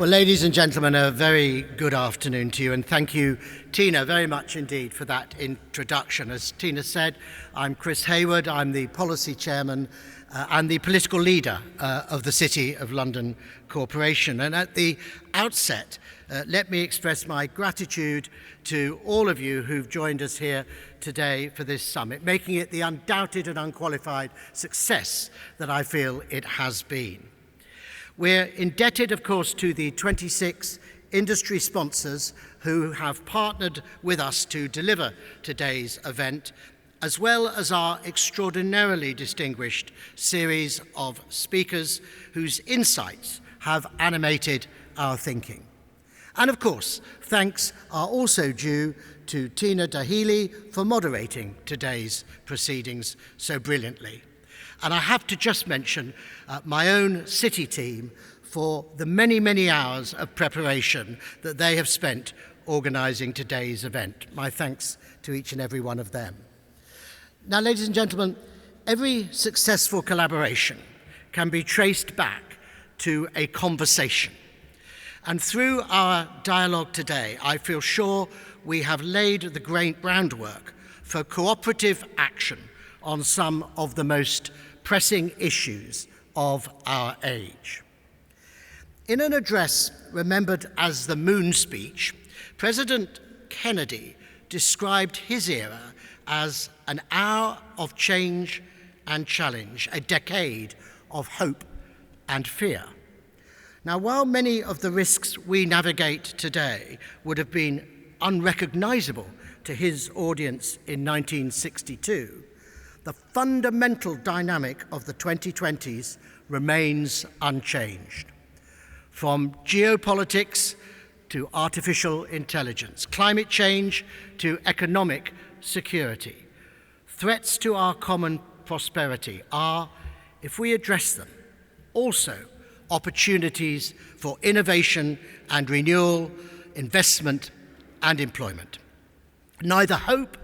Well, ladies and gentlemen, a very good afternoon to you, and thank you, Tina, very much indeed for that introduction. As Tina said, I'm Chris Hayward. I'm the policy chairman and the political leader of the City of London Corporation. And at the outset, let me express my gratitude to all of you who've joined us here today for this summit, making it the undoubted and unqualified success that I feel it has been. We're indebted, of course, to the 26 industry sponsors who have partnered with us to deliver today's event, as well as our extraordinarily distinguished series of speakers whose insights have animated our thinking. And of course, thanks are also due to Tina Dahili for moderating today's proceedings so brilliantly. And I have to just mention my own city team for the many, many hours of preparation that they have spent organising today's event. My thanks to each and every one of them. Now, ladies and gentlemen, every successful collaboration can be traced back to a conversation. And through our dialogue today, I feel sure we have laid the groundwork for cooperative action on some of the most pressing issues of our age. In an address remembered as the Moon Speech, President Kennedy described his era as an hour of change and challenge, a decade of hope and fear. Now, while many of the risks we navigate today would have been unrecognizable to his audience in 1962, the fundamental dynamic of the 2020s remains unchanged. From geopolitics to artificial intelligence, climate change to economic security, threats to our common prosperity are, if we address them, also opportunities for innovation and renewal, investment and employment. Neither hope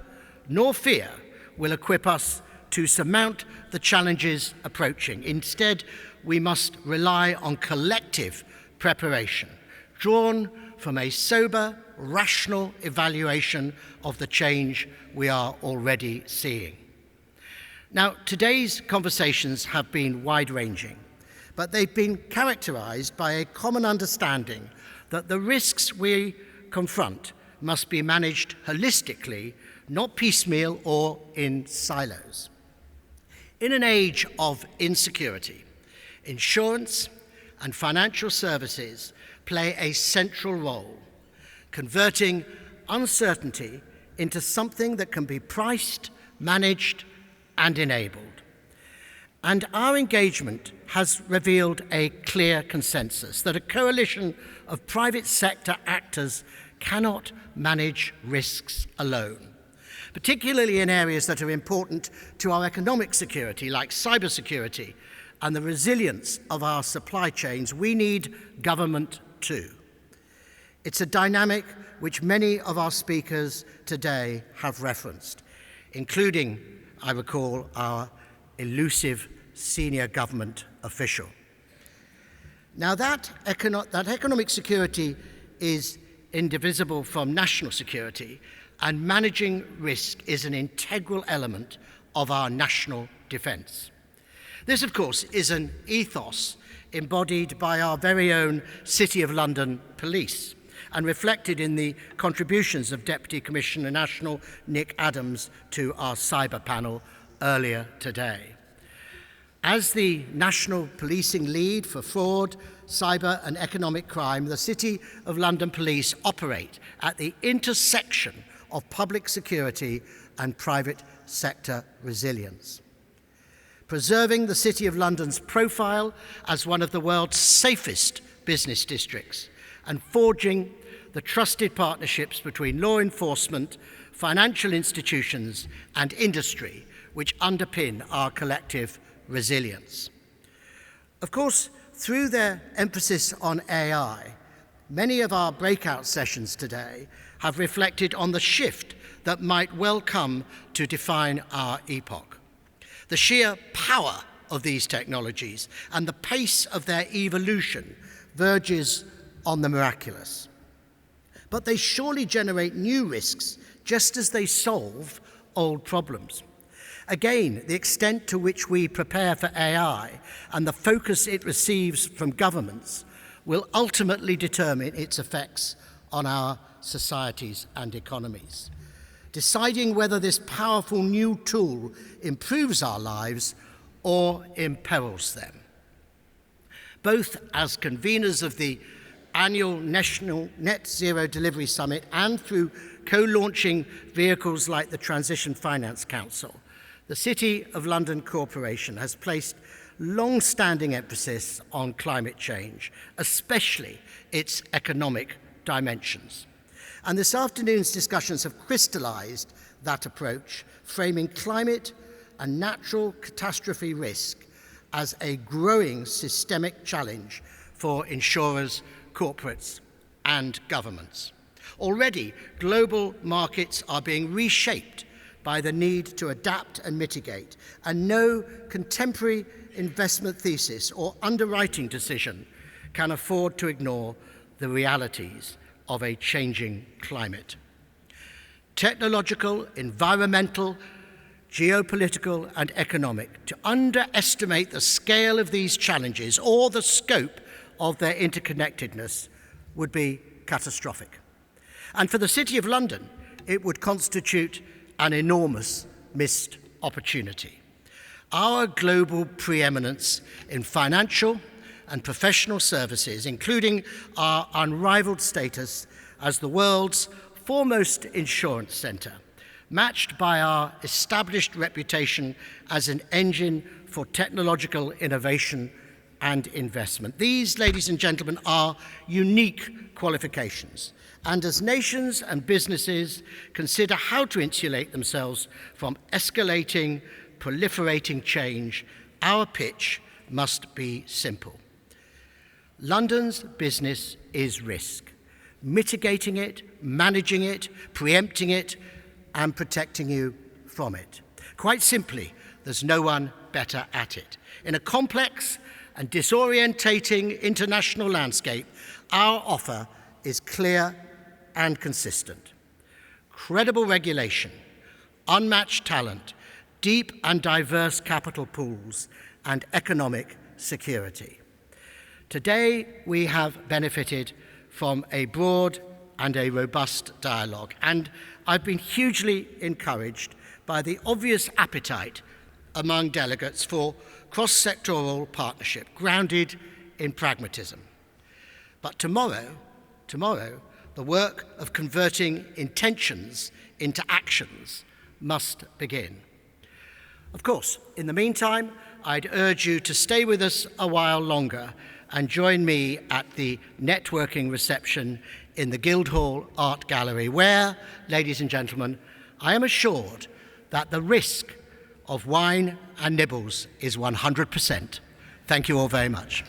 nor fear will equip us to surmount the challenges approaching. Instead, we must rely on collective preparation, drawn from a sober, rational evaluation of the change we are already seeing. Now, today's conversations have been wide-ranging, but they've been characterized by a common understanding that the risks we confront must be managed holistically, not piecemeal or in silos. In an age of insecurity, insurance and financial services play a central role, converting uncertainty into something that can be priced, managed, and enabled. And our engagement has revealed a clear consensus that a coalition of private sector actors cannot manage risks alone. Particularly in areas that are important to our economic security, like cybersecurity and the resilience of our supply chains, we need government too. It's a dynamic which many of our speakers today have referenced, including, I recall, our elusive senior government official. Now that economic security is indivisible from national security, and managing risk is an integral element of our national defence. This, of course, is an ethos embodied by our very own City of London Police and reflected in the contributions of Deputy Commissioner National Nick Adams to our cyber panel earlier today. As the national policing lead for fraud, cyber and economic crime, the City of London Police operate at the intersection of public security and private sector resilience. Preserving the City of London's profile as one of the world's safest business districts and forging the trusted partnerships between law enforcement, financial institutions and industry which underpin our collective resilience. Of course, through their emphasis on AI, many of our breakout sessions today have reflected on the shift that might well come to define our epoch. The sheer power of these technologies and the pace of their evolution verges on the miraculous. But they surely generate new risks just as they solve old problems. Again, the extent to which we prepare for AI and the focus it receives from governments will ultimately determine its effects on our societies and economies. Deciding whether this powerful new tool improves our lives or imperils them. Both as conveners of the annual National Net Zero Delivery Summit and through co-launching vehicles like the Transition Finance Council, the City of London Corporation has placed long-standing emphasis on climate change, especially its economic dimensions. And this afternoon's discussions have crystallized that approach, framing climate and natural catastrophe risk as a growing systemic challenge for insurers, corporates, and governments. Already, global markets are being reshaped by the need to adapt and mitigate, and no contemporary investment thesis or underwriting decision can afford to ignore the realities of a changing climate. Technological, environmental, geopolitical, and economic. To underestimate the scale of these challenges or the scope of their interconnectedness would be catastrophic. And for the City of London, it would constitute an enormous missed opportunity. Our global preeminence in financial and professional services, including our unrivaled status as the world's foremost insurance centre, matched by our established reputation as an engine for technological innovation and investment. These, ladies and gentlemen, are unique qualifications. And as nations and businesses consider how to insulate themselves from escalating, proliferating change, our pitch must be simple. London's business is risk. Mitigating it, managing it, preempting it, and protecting you from it. Quite simply, there's no one better at it. In a complex and disorientating international landscape, our offer is clear and consistent. Credible regulation, unmatched talent, deep and diverse capital pools, and economic security. Today, we have benefited from a broad and a robust dialogue, and I've been hugely encouraged by the obvious appetite among delegates for cross-sectoral partnership grounded in pragmatism. But tomorrow, the work of converting intentions into actions must begin. Of course, in the meantime, I'd urge you to stay with us a while longer and join me at the networking reception in the Guildhall Art Gallery, where, ladies and gentlemen, I am assured that the risk of wine and nibbles is 100%. Thank you all very much.